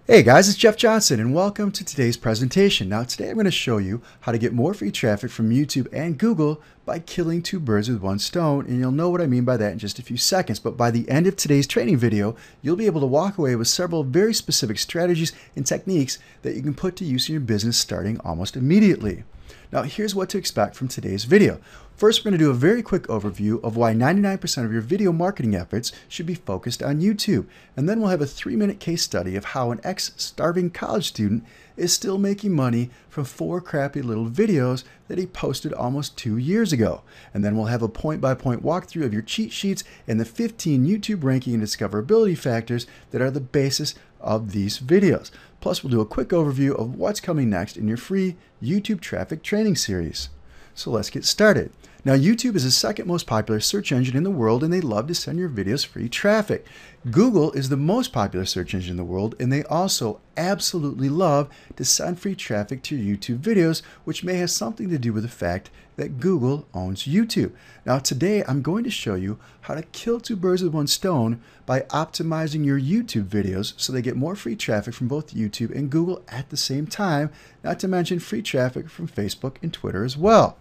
Hey guys, it's Jeff Johnson and welcome to today's presentation. Now today I'm going to show you how to get more free traffic from YouTube and Google by killing two birds with one stone, and you'll know what I mean by that in just a few seconds. But by the end of today's training video, you'll be able to walk away with several very specific strategies and techniques that you can put to use in your business starting almost immediately. Now here's what to expect from today's video. First, we're going to do a very quick overview of why 99% of your video marketing efforts should be focused on YouTube. And then we'll have a 3-minute case study of how an ex-starving college student is still making money from 4 crappy little videos that he posted almost 2 years ago. And then we'll have a point-by-point walkthrough of your cheat sheets and the 15 YouTube ranking and discoverability factors that are the basis of these videos. Plus, we'll do a quick overview of what's coming next in your free YouTube traffic training series. So let's get started. Now, YouTube is the second most popular search engine in the world, and they love to send your videos free traffic. Google is the most popular search engine in the world, and they also absolutely love to send free traffic to your YouTube videos, which may have something to do with the fact that Google owns YouTube. Now, today I'm going to show you how to kill two birds with one stone by optimizing your YouTube videos so they get more free traffic from both YouTube and Google at the same time, not to mention free traffic from Facebook and Twitter as well.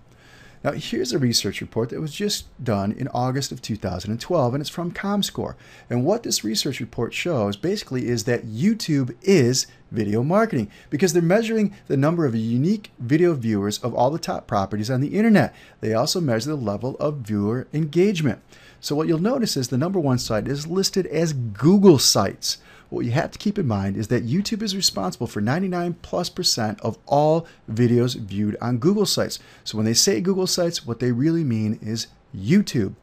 Now, here's a research report that was just done in August of 2012, and it's from Comscore. And what this research report shows basically is that YouTube is video marketing because they're measuring the number of unique video viewers of all the top properties on the internet. They also measure the level of viewer engagement. So what you'll notice is the #1 site is listed as Google Sites. What you have to keep in mind is that YouTube is responsible for 99+% of all videos viewed on Google Sites. So when they say Google Sites, what they really mean is YouTube.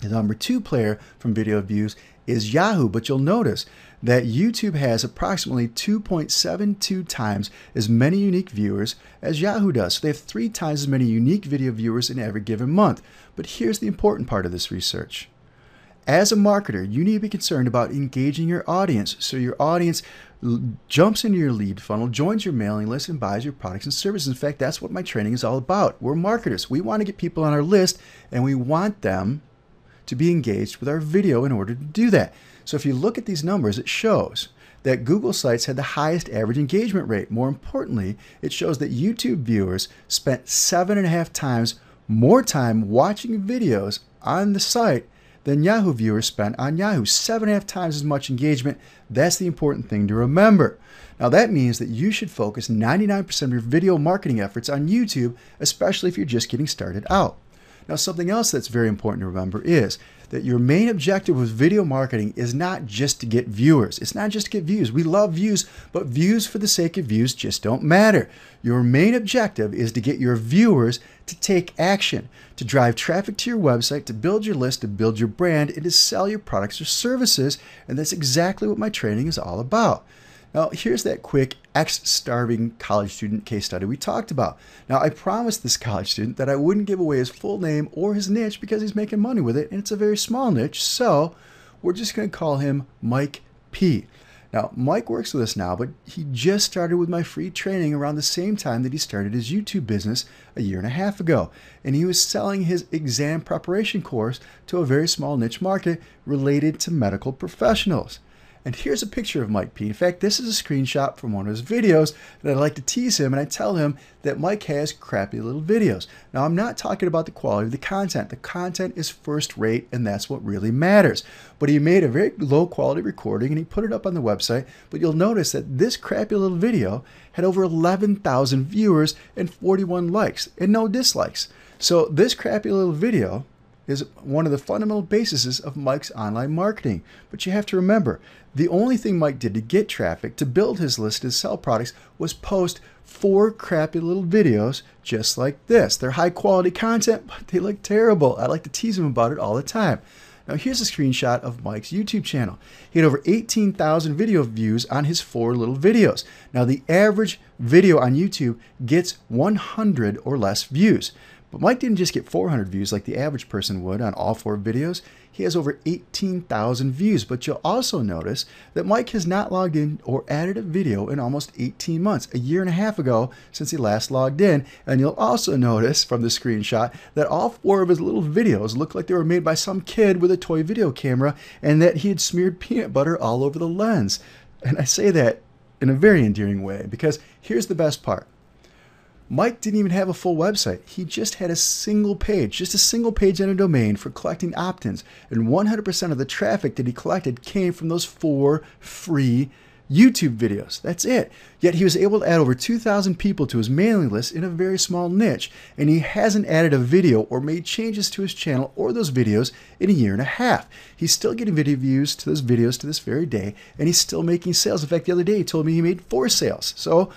The #2 player from video views is Yahoo, but you'll notice that YouTube has approximately 2.72 times as many unique viewers as Yahoo does. So they have 3 times as many unique video viewers in every given month. But here's the important part of this research. As a marketer, you need to be concerned about engaging your audience so your audience jumps into your lead funnel, joins your mailing list, and buys your products and services. In fact, that's what my training is all about. We're marketers. We want to get people on our list, and we want them to be engaged with our video in order to do that. So if you look at these numbers, it shows that Google Sites had the highest average engagement rate. More importantly, it shows that YouTube viewers spent 7.5 times more time watching videos on the site than Yahoo viewers spent on Yahoo. 7.5 times as much engagement. That's the important thing to remember. Now that means that you should focus 99% of your video marketing efforts on YouTube, especially if you're just getting started out. Now, something else that's very important to remember is that your main objective with video marketing is not just to get viewers. It's not just to get views. We love views, but views for the sake of views just don't matter. Your main objective is to get your viewers to take action, to drive traffic to your website, to build your list, to build your brand, and to sell your products or services. And that's exactly what my training is all about. Now, here's that quick ex-starving college student case study we talked about. Now, I promised this college student that I wouldn't give away his full name or his niche because he's making money with it, and it's a very small niche, so we're just going to call him Mike P. Now, Mike works with us now, but he just started with my free training around the same time that he started his YouTube business a 1.5 years ago. And he was selling his exam preparation course to a very small niche market related to medical professionals. And here's a picture of Mike P. In fact, this is a screenshot from one of his videos, and I like to tease him, and I tell him that Mike has crappy little videos. Now, I'm not talking about the quality of the content. The content is first rate, and that's what really matters. But he made a very low quality recording, and he put it up on the website. But you'll notice that this crappy little video had over 11,000 viewers and 41 likes, and no dislikes. So this crappy little video is one of the fundamental bases of Mike's online marketing. But you have to remember, the only thing Mike did to get traffic, to build his list, to sell products, was post 4 crappy little videos just like this. They're high quality content, but they look terrible. I like to tease him about it all the time. Now here's a screenshot of Mike's YouTube channel. He had over 18,000 video views on his 4 little videos. Now the average video on YouTube gets 100 or less views. But Mike didn't just get 400 views like the average person would on all 4 videos. He has over 18,000 views. But you'll also notice that Mike has not logged in or added a video in almost 18 months, a 1.5 years ago since he last logged in. And you'll also notice from the screenshot that all 4 of his little videos look like they were made by some kid with a toy video camera, and that he had smeared peanut butter all over the lens. And I say that in a very endearing way, because here's the best part. Mike didn't even have a full website. He just had a single page on a domain for collecting opt-ins. And 100% of the traffic that he collected came from those 4 free YouTube videos. That's it. Yet he was able to add over 2,000 people to his mailing list in a very small niche. And he hasn't added a video or made changes to his channel or those videos in a year and a half. He's still getting video views to those videos to this very day. And he's still making sales. In fact, the other day he told me he made 4 sales. So,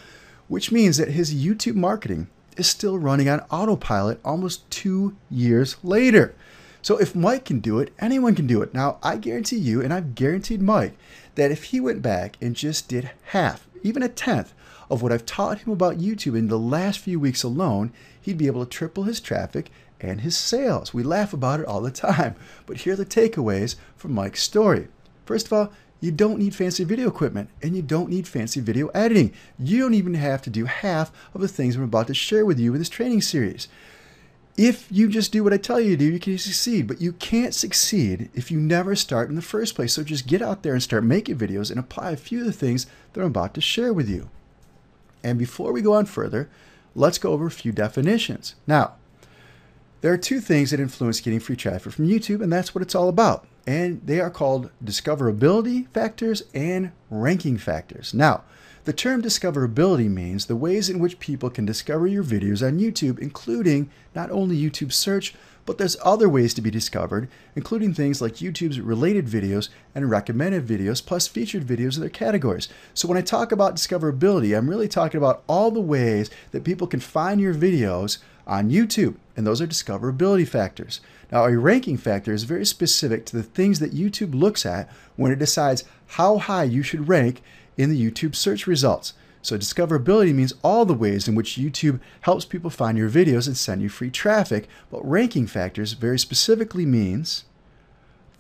which means that his YouTube marketing is still running on autopilot almost 2 years later. So if Mike can do it, anyone can do it. Now, I guarantee you, and I've guaranteed Mike, that if he went back and just did half, even a tenth, of what I've taught him about YouTube in the last few weeks alone, he'd be able to triple his traffic and his sales. We laugh about it all the time, but here are the takeaways from Mike's story. First of all, you don't need fancy video equipment, and you don't need fancy video editing. You don't even have to do half of the things I'm about to share with you in this training series. If you just do what I tell you to do, you can succeed, but you can't succeed if you never start in the first place. So just get out there and start making videos and apply a few of the things that I'm about to share with you. And before we go on further, let's go over a few definitions. Now, there are 2 things that influence getting free traffic from YouTube, and that's what it's all about. And they are called discoverability factors and ranking factors. Now, the term discoverability means the ways in which people can discover your videos on YouTube, including not only YouTube search, but there's other ways to be discovered, including things like YouTube's related videos and recommended videos, plus featured videos in their categories. So when I talk about discoverability, I'm really talking about all the ways that people can find your videos on YouTube, and those are discoverability factors. Now, a ranking factor is very specific to the things that YouTube looks at when it decides how high you should rank in the YouTube search results. So discoverability means all the ways in which YouTube helps people find your videos and send you free traffic, but ranking factors very specifically means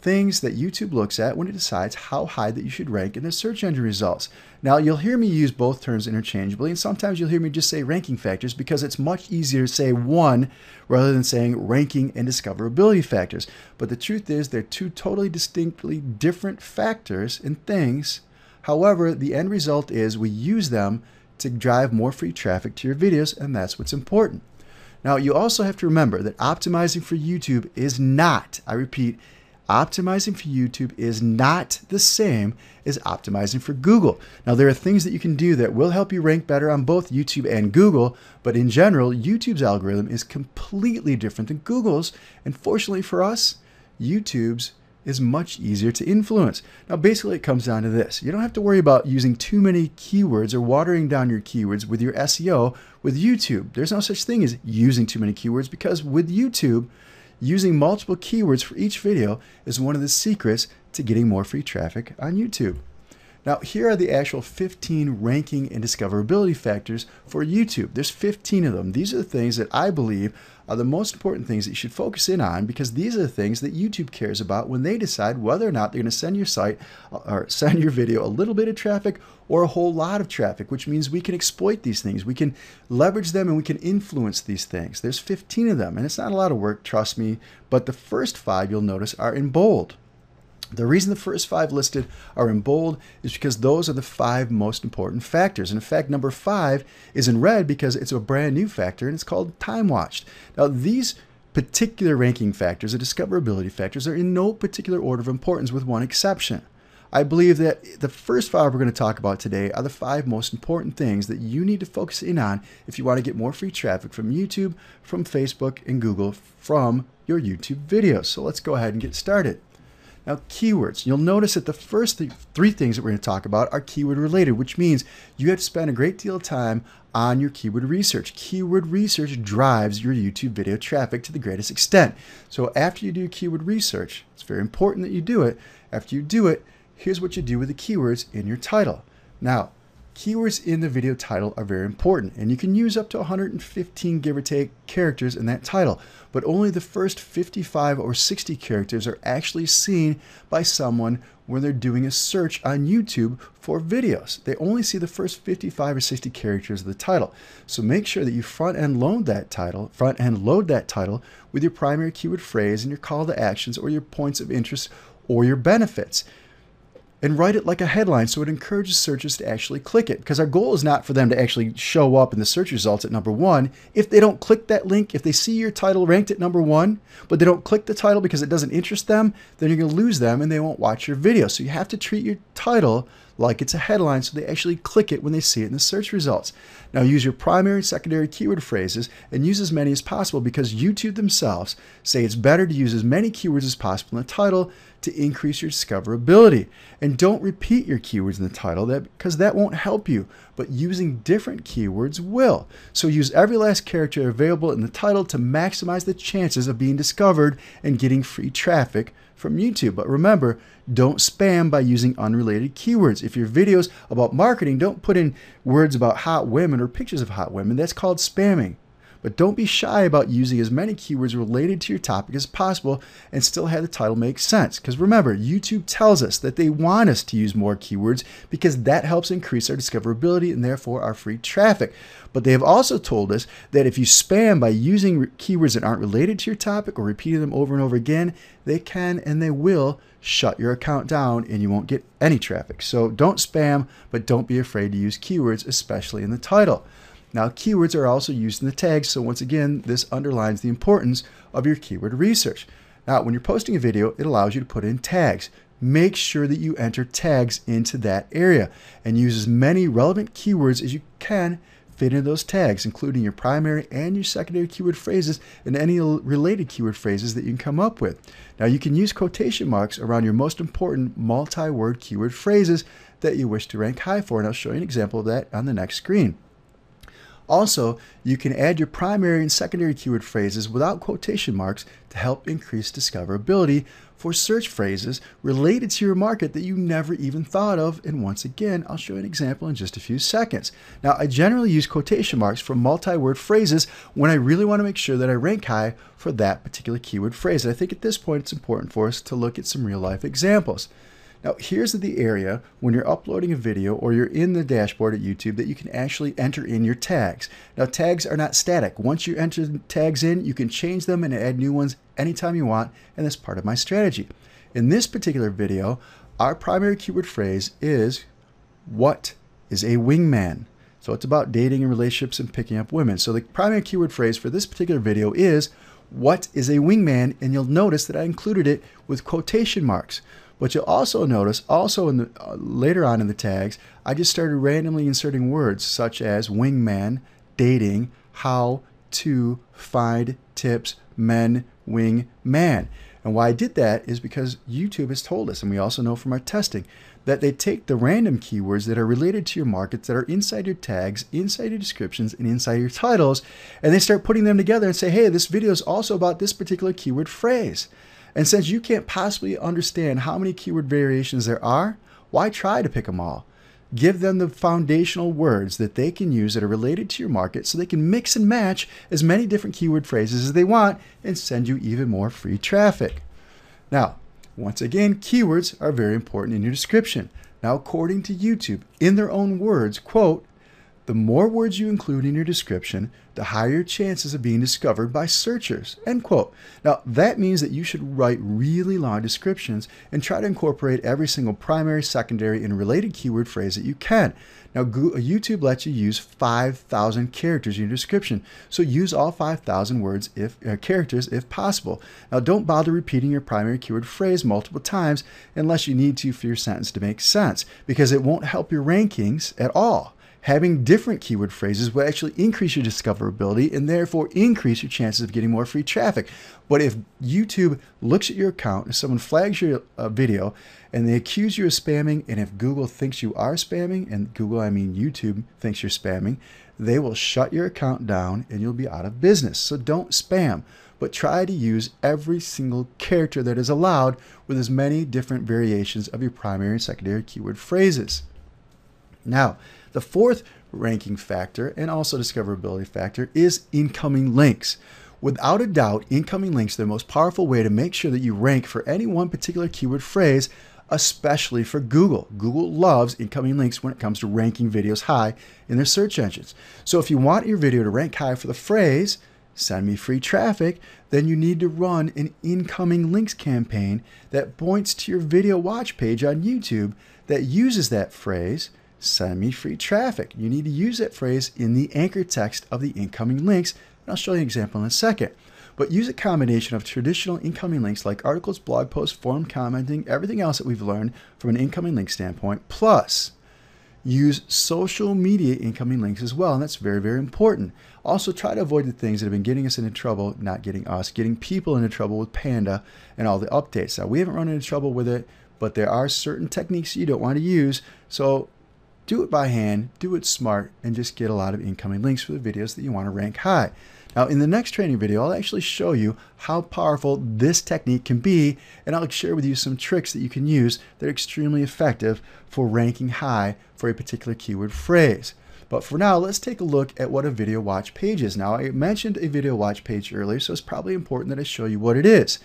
things that YouTube looks at when it decides how high that you should rank in the search engine results. Now, you'll hear me use both terms interchangeably, and sometimes you'll hear me just say ranking factors because it's much easier to say one rather than saying ranking and discoverability factors. But the truth is they're 2 totally distinctly different factors and things. However, the end result is we use them to drive more free traffic to your videos, and that's what's important. Now, you also have to remember that optimizing for YouTube is not, I repeat, optimizing for YouTube is not the same as optimizing for Google. Now, there are things that you can do that will help you rank better on both YouTube and Google, but in general, YouTube's algorithm is completely different than Google's, and fortunately for us, YouTube's is much easier to influence. Now, basically, it comes down to this. You don't have to worry about using too many keywords or watering down your keywords with your SEO with YouTube. There's no such thing as using too many keywords, because with YouTube, using multiple keywords for each video is one of the secrets to getting more free traffic on YouTube. Now, here are the actual 15 ranking and discoverability factors for YouTube. There's 15 of them. These are the things that I believe are the most important things that you should focus in on, because these are the things that YouTube cares about when they decide whether or not they're going to send your site or send your video a little bit of traffic or a whole lot of traffic, which means we can exploit these things. We can leverage them and we can influence these things. There's 15 of them, and it's not a lot of work, trust me, but the first 5 you'll notice are in bold. The reason the first 5 listed are in bold is because those are the 5 most important factors. And in fact, number 5 is in red because it's a brand new factor, and it's called time watched. Now, these particular ranking factors, the discoverability factors, are in no particular order of importance with one exception. I believe that the first 5 we're going to talk about today are the 5 most important things that you need to focus in on if you want to get more free traffic from YouTube, from Facebook, and Google from your YouTube videos. So let's go ahead and get started. Now, keywords. You'll notice that the first 3 things that we're going to talk about are keyword related, which means you have to spend a great deal of time on your keyword research. Keyword research drives your YouTube video traffic to the greatest extent. So after you do keyword research, it's very important that you do it. After you do it, here's what you do with the keywords in your title. Now, keywords in the video title are very important, and you can use up to 115, give or take, characters in that title, but only the first 55 or 60 characters are actually seen by someone when they're doing a search on YouTube for videos. They only see the first 55 or 60 characters of the title. So make sure that you front-end load that title with your primary keyword phrase and your call to actions or your points of interest or your benefits. and write it like a headline so it encourages searchers to actually click it, because our goal is not for them to actually show up in the search results at number 1. If they don't click that link, if they see your title ranked at number 1, but they don't click the title because it doesn't interest them, then you're going to lose them and they won't watch your video. So you have to treat your title like it's a headline so they actually click it when they see it in the search results. Now use your primary and secondary keyword phrases and use as many as possible, because YouTube themselves say it's better to use as many keywords as possible in the title to increase your discoverability. And don't repeat your keywords in the title because that won't help you, but using different keywords will. So use every last character available in the title to maximize the chances of being discovered and getting free traffic from YouTube. But remember, don't spam by using unrelated keywords. If your video's about marketing, don't put in words about hot women or pictures of hot women. That's called spamming. But don't be shy about using as many keywords related to your topic as possible and still have the title make sense. Because remember, YouTube tells us that they want us to use more keywords because that helps increase our discoverability and therefore our free traffic. But they have also told us that if you spam by using keywords that aren't related to your topic or repeating them over and over again, they can and they will shut your account down and you won't get any traffic. So don't spam, but don't be afraid to use keywords, especially in the title. Now, keywords are also used in the tags, so once again, this underlines the importance of your keyword research. Now, when you're posting a video, it allows you to put in tags. Make sure that you enter tags into that area and use as many relevant keywords as you can fit into those tags, including your primary and your secondary keyword phrases and any related keyword phrases that you can come up with. Now, you can use quotation marks around your most important multi-word keyword phrases that you wish to rank high for, and I'll show you an example of that on the next screen. Also, you can add your primary and secondary keyword phrases without quotation marks to help increase discoverability for search phrases related to your market that you never even thought of. And once again, I'll show you an example in just a few seconds. Now, I generally use quotation marks for multi-word phrases when I really want to make sure that I rank high for that particular keyword phrase. And I think at this point, it's important for us to look at some real-life examples. Now, here's the area when you're uploading a video or you're in the dashboard at YouTube that you can actually enter in your tags. Now, tags are not static. Once you enter tags in, you can change them and add new ones anytime you want, and that's part of my strategy. In this particular video, our primary keyword phrase is, what is a wingman? So it's about dating and relationships and picking up women. So the primary keyword phrase for this particular video is, what is a wingman? And you'll notice that I included it with quotation marks. But you'll also notice, in the later on in the tags, I just started randomly inserting words such as wingman, dating, how to, find, tips, men, wing, man. And why I did that is because YouTube has told us, and we also know from our testing, that they take the random keywords that are related to your markets that are inside your tags, inside your descriptions, and inside your titles, and they start putting them together and say, hey, this video is also about this particular keyword phrase. And since you can't possibly understand how many keyword variations there are, why try to pick them all? Give them the foundational words that they can use that are related to your market so they can mix and match as many different keyword phrases as they want and send you even more free traffic. Now, once again, keywords are very important in your description. Now, according to YouTube, in their own words, quote, the more words you include in your description, the higher your chances of being discovered by searchers, end quote. Now, that means that you should write really long descriptions and try to incorporate every single primary, secondary, and related keyword phrase that you can. Now, YouTube lets you use 5,000 characters in your description, so use all 5,000 words characters if possible. Now, don't bother repeating your primary keyword phrase multiple times unless you need to for your sentence to make sense, because it won't help your rankings at all. Having different keyword phrases will actually increase your discoverability and therefore increase your chances of getting more free traffic. But if YouTube looks at your account, if someone flags your video and they accuse you of spamming, and if Google thinks you are spamming, and Google, I mean YouTube, thinks you're spamming, they will shut your account down and you'll be out of business. So don't spam, but try to use every single character that is allowed with as many different variations of your primary and secondary keyword phrases. Now, the fourth ranking factor and also discoverability factor is incoming links. Without a doubt, incoming links are the most powerful way to make sure that you rank for any one particular keyword phrase, especially for Google. Google loves incoming links when it comes to ranking videos high in their search engines. So if you want your video to rank high for the phrase, send me free traffic, then you need to run an incoming links campaign that points to your video watch page on YouTube that uses that phrase, send me free traffic. You need to use that phrase in the anchor text of the incoming links, and I'll show you an example in a second. But use a combination of traditional incoming links like articles, blog posts, forum commenting, everything else that we've learned from an incoming link standpoint, plus use social media incoming links as well, and that's very, very important. Also, try to avoid the things that have been getting us into trouble, not getting us, getting people into trouble with Panda and all the updates. Now, we haven't run into trouble with it, but there are certain techniques you don't want to use, so do it by hand, do it smart, and just get a lot of incoming links for the videos that you want to rank high. Now, in the next training video, I'll actually show you how powerful this technique can be, and I'll share with you some tricks that you can use that are extremely effective for ranking high for a particular keyword phrase. But for now, let's take a look at what a video watch page is. Now, I mentioned a video watch page earlier, so it's probably important that I show you what it is.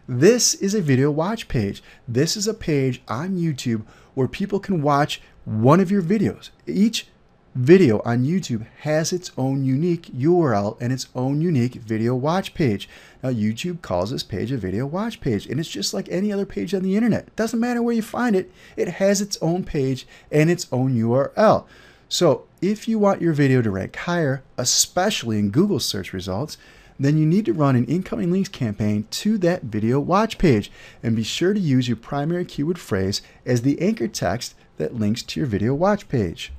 This is a video watch page. This is a page on YouTube where people can watch one of your videos. Each video on YouTube has its own unique URL and its own unique video watch page. Now, YouTube calls this page a video watch page, and it's just like any other page on the internet. It doesn't matter where you find it, it has its own page and its own URL. So if you want your video to rank higher, especially in Google search results, then you need to run an incoming links campaign to that video watch page, and be sure to use your primary keyword phrase as the anchor text that links to your video watch page.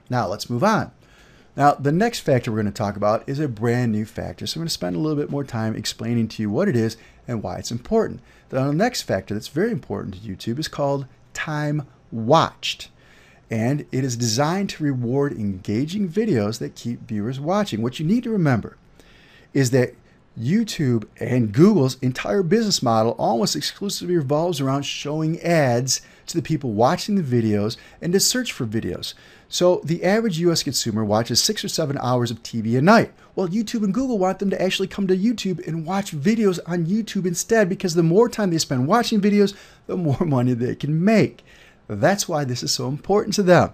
Now let's move on. Now the next factor we're going to talk about is a brand new factor. So I'm going to spend a little bit more time explaining to you what it is and why it's important. The next factor that's very important to YouTube is called time watched. And it is designed to reward engaging videos that keep viewers watching. What you need to remember is that YouTube and Google's entire business model almost exclusively revolves around showing ads to the people watching the videos and to search for videos. So the average US consumer watches 6 or 7 hours of TV a night. Well, YouTube and Google want them to actually come to YouTube and watch videos on YouTube instead, because the more time they spend watching videos, the more money they can make. That's why this is so important to them.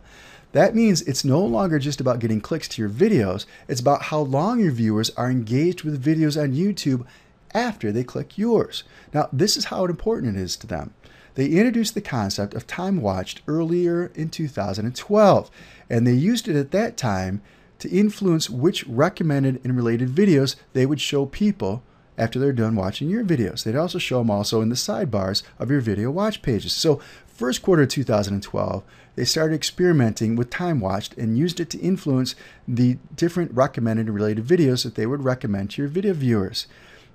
That means it's no longer just about getting clicks to your videos. It's about how long your viewers are engaged with videos on YouTube after they click yours. Now, this is how important it is to them. They introduced the concept of time watched earlier in 2012, and they used it at that time to influence which recommended and related videos they would show people after they're done watching your videos. They'd also show them also in the sidebars of your video watch pages. So first quarter of 2012, they started experimenting with time watched and used it to influence the different recommended and related videos that they would recommend to your video viewers.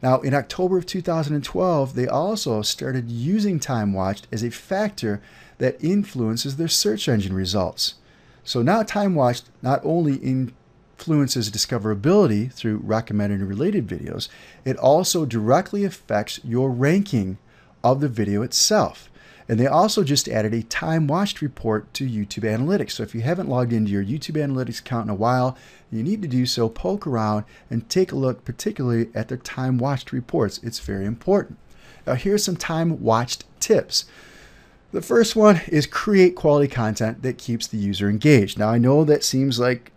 Now, in October of 2012, they also started using time watched as a factor that influences their search engine results. So now time watched not only influences discoverability through recommended and related videos, it also directly affects your ranking of the video itself. And they also just added a time watched report to YouTube Analytics. So if you haven't logged into your YouTube Analytics account in a while, you need to do so. Poke around and take a look particularly at their time watched reports. It's very important. Now here's some time watched tips. The first one is create quality content that keeps the user engaged. Now I know that seems like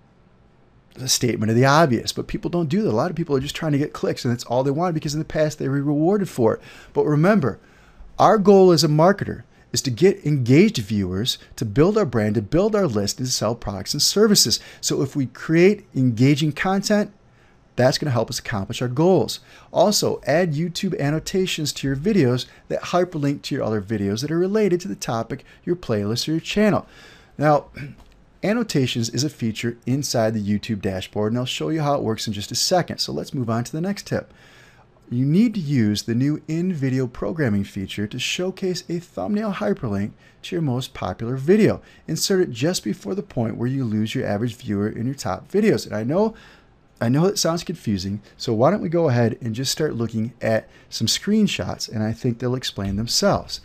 a statement of the obvious, but people don't do that. A lot of people are just trying to get clicks, and that's all they want because in the past they were rewarded for it. But remember, our goal as a marketer is to get engaged viewers, to build our brand, to build our list, and to sell products and services. So if we create engaging content, that's going to help us accomplish our goals. Also, add YouTube annotations to your videos that hyperlink to your other videos that are related to the topic, your playlist, or your channel. Now, annotations is a feature inside the YouTube dashboard, and I'll show you how it works in just a second. So let's move on to the next tip. You need to use the new in-video programming feature to showcase a thumbnail hyperlink to your most popular video. Insert it just before the point where you lose your average viewer in your top videos. And I know it sounds confusing, so why don't we go ahead and just start looking at some screenshots, and I think they'll explain themselves.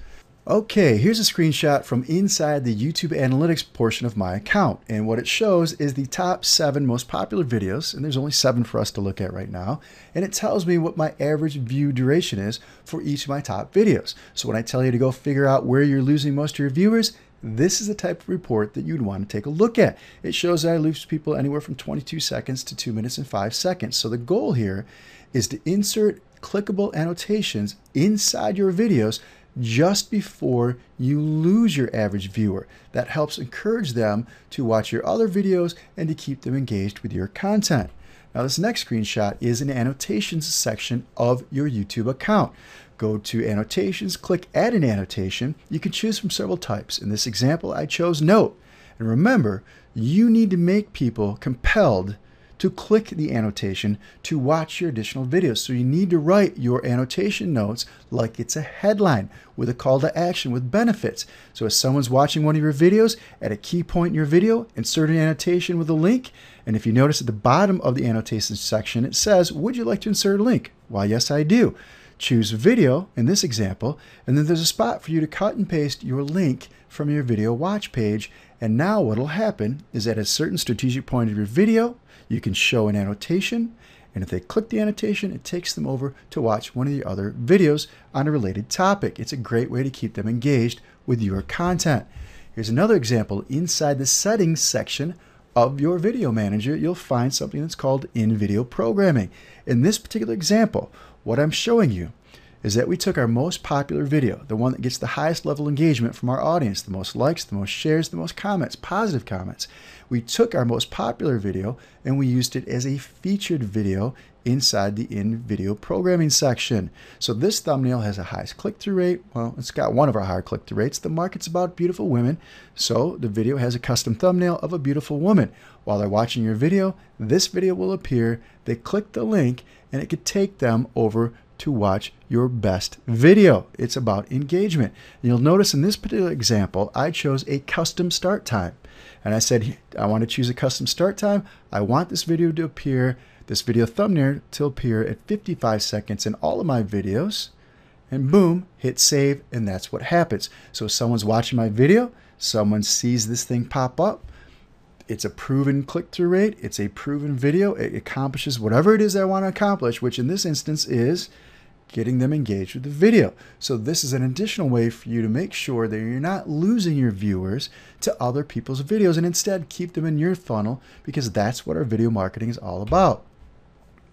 Okay, here's a screenshot from inside the YouTube Analytics portion of my account, and what it shows is the top 7 most popular videos, and there's only 7 for us to look at right now, and it tells me what my average view duration is for each of my top videos. So when I tell you to go figure out where you're losing most of your viewers, this is the type of report that you'd want to take a look at. It shows that I lose people anywhere from 22 seconds to 2 minutes and 5 seconds. So the goal here is to insert clickable annotations inside your videos just before you lose your average viewer. That helps encourage them to watch your other videos and to keep them engaged with your content. Now this next screenshot is an annotations section of your YouTube account. Go to annotations, click add an annotation. You can choose from several types. In this example, I chose note. And remember, you need to make people compelled to click the annotation to watch your additional videos. So you need to write your annotation notes like it's a headline with a call to action with benefits. So if someone's watching one of your videos, at a key point in your video, insert an annotation with a link. And if you notice at the bottom of the annotation section, it says, would you like to insert a link? Why, yes, I do. Choose video in this example, and then there's a spot for you to cut and paste your link from your video watch page. And now what will happen is at a certain strategic point of your video, you can show an annotation, and if they click the annotation, it takes them over to watch one of the other videos on a related topic. It's a great way to keep them engaged with your content. Here's another example. Inside the settings section of your video manager, you'll find something that's called in-video programming. In this particular example, what I'm showing you is that we took our most popular video, the one that gets the highest level of engagement from our audience, the most likes, the most shares, the most comments, positive comments. We took our most popular video and we used it as a featured video inside the in-video programming section. So this thumbnail has the highest click-through rate. Well, it's got one of our higher click-through rates. The market's about beautiful women, so the video has a custom thumbnail of a beautiful woman. While they're watching your video, this video will appear. They click the link and it could take them over to watch your best video. It's about engagement. You'll notice in this particular example, I chose a custom start time. And I said, I want to choose a custom start time. I want this video to appear, this video thumbnail to appear at 55 seconds in all of my videos. And boom, hit save, and that's what happens. So if someone's watching my video, someone sees this thing pop up, it's a proven click-through rate, it's a proven video, it accomplishes whatever it is I want to accomplish, which in this instance is getting them engaged with the video. So this is an additional way for you to make sure that you're not losing your viewers to other people's videos, and instead keep them in your funnel, because that's what our video marketing is all about.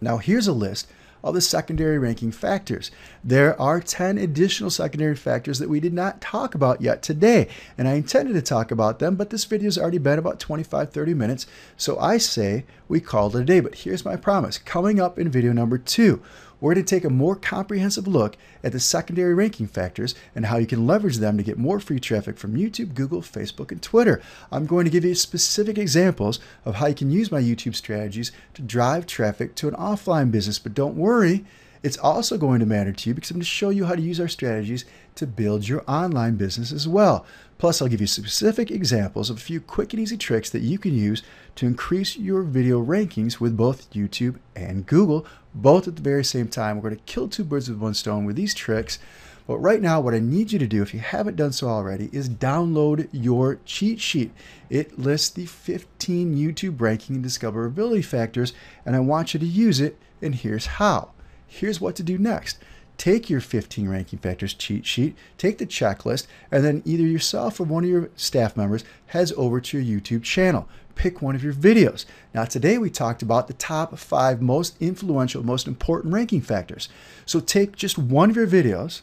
Now here's a list of the secondary ranking factors. There are 10 additional secondary factors that we did not talk about yet today, and I intended to talk about them, but this video has already been about 25-30 minutes, so I say we call it a day. But here's my promise. Coming up in video number 2, we're going to take a more comprehensive look at the secondary ranking factors and how you can leverage them to get more free traffic from YouTube, Google, Facebook, and Twitter. I'm going to give you specific examples of how you can use my YouTube strategies to drive traffic to an offline business. But don't worry, it's also going to matter to you, because I'm going to show you how to use our strategies to build your online business as well. Plus, I'll give you specific examples of a few quick and easy tricks that you can use to increase your video rankings with both YouTube and Google, both at the very same time. We're going to kill two birds with one stone with these tricks. But right now, what I need you to do, if you haven't done so already, is download your cheat sheet. It lists the 15 YouTube ranking and discoverability factors, and I want you to use it, and here's how. Here's what to do next. Take your 15 ranking factors cheat sheet, take the checklist, and then either yourself or one of your staff members heads over to your YouTube channel. Pick one of your videos. Now today we talked about the top 5 most influential, most important ranking factors. So take just one of your videos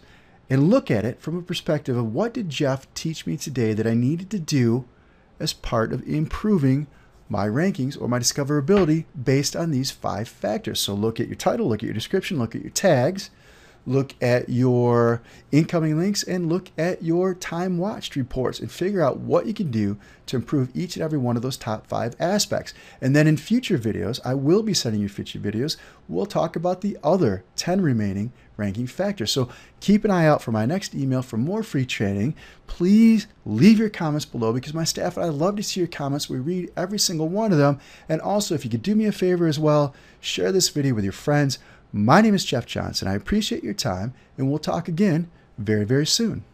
and look at it from a perspective of, what did Jeff teach me today that I needed to do as part of improving my rankings or my discoverability based on these 5 factors. So look at your title, look at your description, look at your tags, look at your incoming links, and look at your time watched reports, and figure out what you can do to improve each and every one of those top 5 aspects. And then in future videos, I will be sending you future videos. We'll talk about the other 10 remaining ranking factors. So keep an eye out for my next email for more free training. Please leave your comments below, because my staff and I love to see your comments. We read every single one of them. And also, if you could do me a favor as well, share this video with your friends. My name is Jeff Johnson. I appreciate your time, and we'll talk again very, very soon.